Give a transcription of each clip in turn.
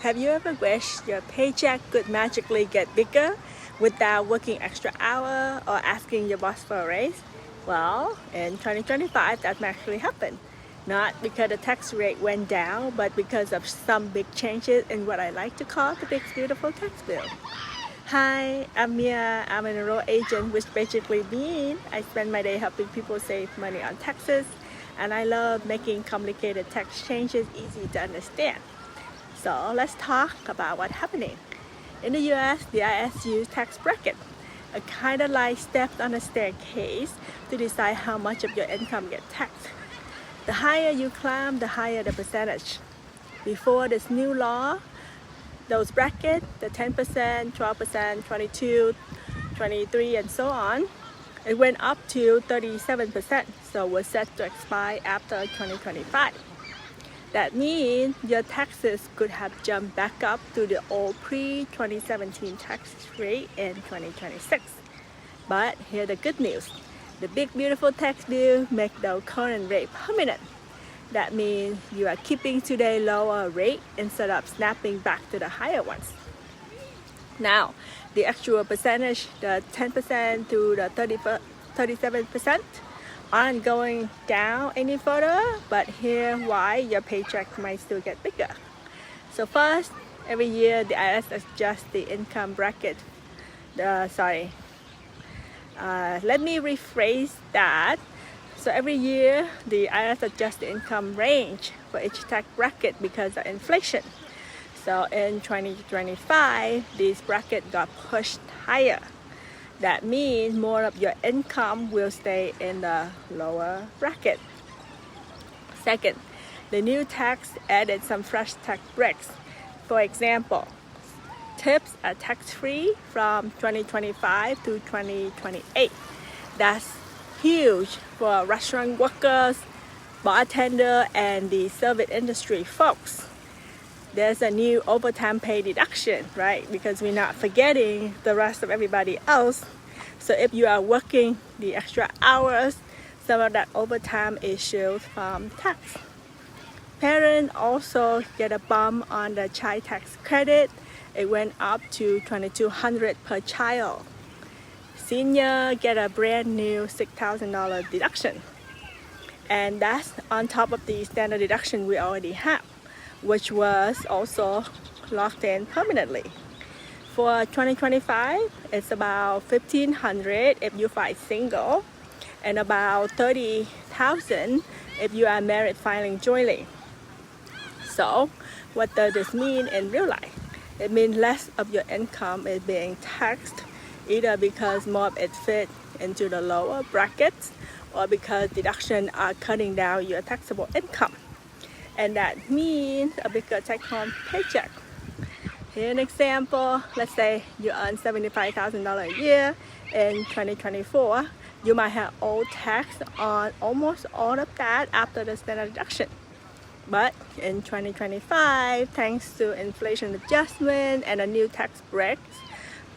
Have you ever wished your paycheck could magically get bigger without working extra hour or asking your boss for a raise? Well, in 2025, that actually happened. Not because the tax rate went down, but because of some big changes in what I like to call the big beautiful tax bill. Hi, I'm Mia. I'm an enrolled agent, which basically means I spend my day helping people save money on taxes, and I love making complicated tax changes easy to understand. So let's talk about what's happening. In the US, the IRS uses tax bracket, a kind of like steps on a staircase to decide how much of your income gets taxed. The higher you climb, the higher the percentage. Before this new law, those brackets, the 10%, 12%, 22, 23, and so on, it went up to 37%, so was set to expire after 2025. That means your taxes could have jumped back up to the old pre-2017 tax rate in 2026. But here's the good news. The big beautiful tax bill makes the current rate permanent. That means you are keeping today's lower rate instead of snapping back to the higher ones. Now, the actual percentage, the 10% to the 37%, aren't going down any further, but here's why your paycheck might still get bigger. So first, every year the IRS adjusts the income bracket. Let me rephrase that. So every year the IRS adjusts the income range for each tax bracket because of inflation. So in 2025, this bracket got pushed higher. That means more of your income will stay in the lower bracket. Second, the new tax added some fresh tax breaks. For example, tips are tax-free from 2025 to 2028. That's huge for restaurant workers, bartender, and the service industry folks. There's a new overtime pay deduction, right? Because we're not forgetting the rest of everybody else. So if you are working the extra hours, some of that overtime is shielded from tax. Parents also get a bump on the child tax credit. It went up to $2,200 per child. Senior get a brand new $6,000 deduction. And that's on top of the standard deduction we already have, which was also locked in permanently. For 2025, it's about $1,500 if you file single, and about $30,000 if you are married filing jointly. So, what does this mean in real life? It means less of your income is being taxed, either because more of it fits into the lower brackets, or because deductions are cutting down your taxable income. And that means a bigger take-home paycheck. Here's an example. Let's say you earn $75,000 a year in 2024. You might have owed tax on almost all of that after the standard deduction. But in 2025, thanks to inflation adjustment and a new tax breaks,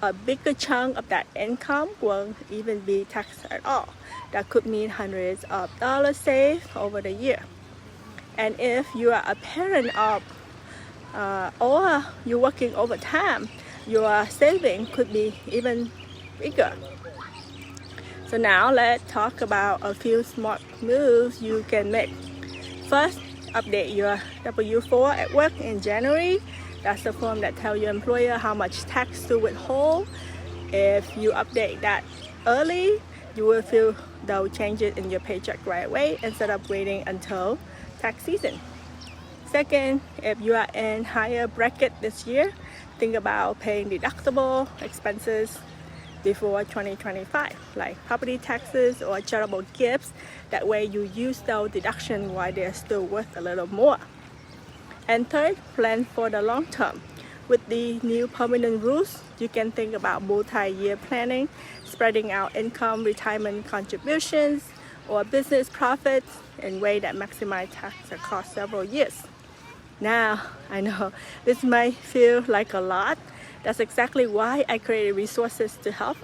a bigger chunk of that income won't even be taxed at all. That could mean hundreds of dollars saved over the year. And if you are a parent of or you're working overtime, your saving could be even bigger. So now let's talk about a few smart moves you can make. First, update your W-4 at work in January. That's the form that tells your employer how much tax to withhold. If you update that early, you will feel those changes in your paycheck right away instead of waiting until tax season. Second, if you are in higher bracket this year, think about paying deductible expenses before 2025, like property taxes or charitable gifts. That way you use those deductions while they're still worth a little more. And third, plan for the long term. With the new permanent rules, you can think about multi-year planning, spreading out income, retirement contributions, or business profits in ways that maximize tax across several years. Now, I know this might feel like a lot. That's exactly why I created resources to help.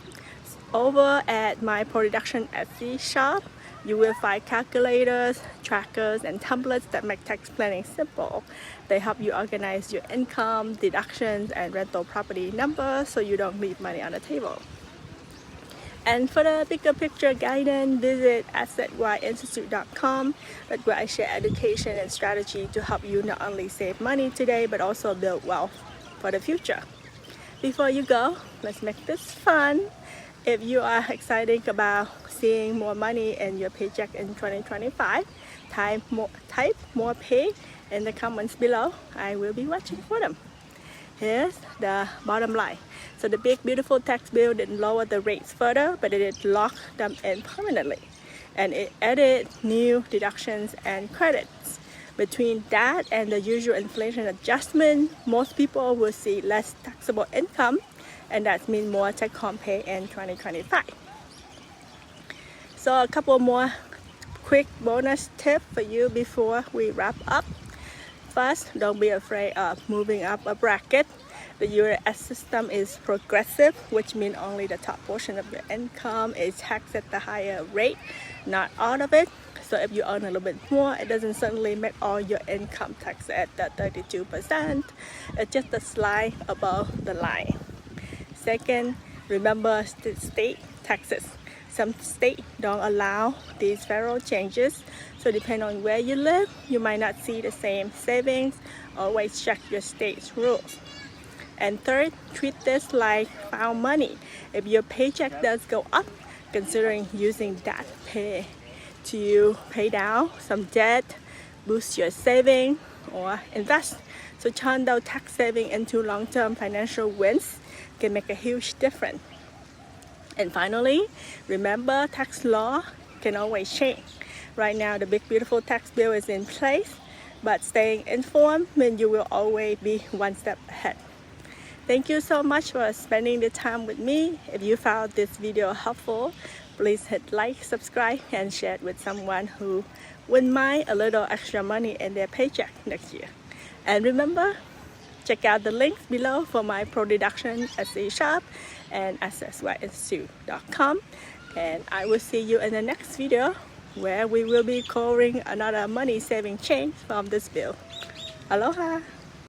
Over at my production Etsy shop, You will find calculators, trackers, and templates that make tax planning simple. They help you organize your income, deductions, and rental property numbers so you don't leave money on the table. And for the bigger picture guidance, visit assetyinstitute.com. That's where I share education and strategy to help you not only save money today, but also build wealth for the future. Before you go, let's make this fun. If you are excited about seeing more money in your paycheck in 2025, type more pay in the comments below. I will be watching for them. Here's the bottom line. So the big beautiful tax bill didn't lower the rates further, but it did lock them in permanently. And it added new deductions and credits. Between that and the usual inflation adjustment, most people will see less taxable income, and that means more take-home pay in 2025. So a couple more quick bonus tips for you before we wrap up. First, don't be afraid of moving up a bracket. The U.S. system is progressive, which means only the top portion of your income is taxed at the higher rate, not all of it. So if you earn a little bit more, it doesn't suddenly make all your income taxed at the 32%. It's just a slide above the line. Second, remember state taxes. Some states don't allow these federal changes, so depending on where you live, you might not see the same savings. Always check your state's rules. And third, treat this like found money. If your paycheck does go up, considering using that pay to pay down some debt, boost your saving, or invest. So turn those tax saving into long-term financial wins can make a huge difference. And finally, remember, tax law can always change. Right now, the big beautiful tax bill is in place, but staying informed means you will always be one step ahead. Thank you so much for spending the time with me. If you found this video helpful, please hit like, subscribe, and share it with someone who wouldn't mind a little extra money in their paycheck next year. And remember, check out the links below for my pro deduction Etsy shop and assetyinstitute.com. And I will see you in the next video where we will be covering another money saving change from this bill. Aloha!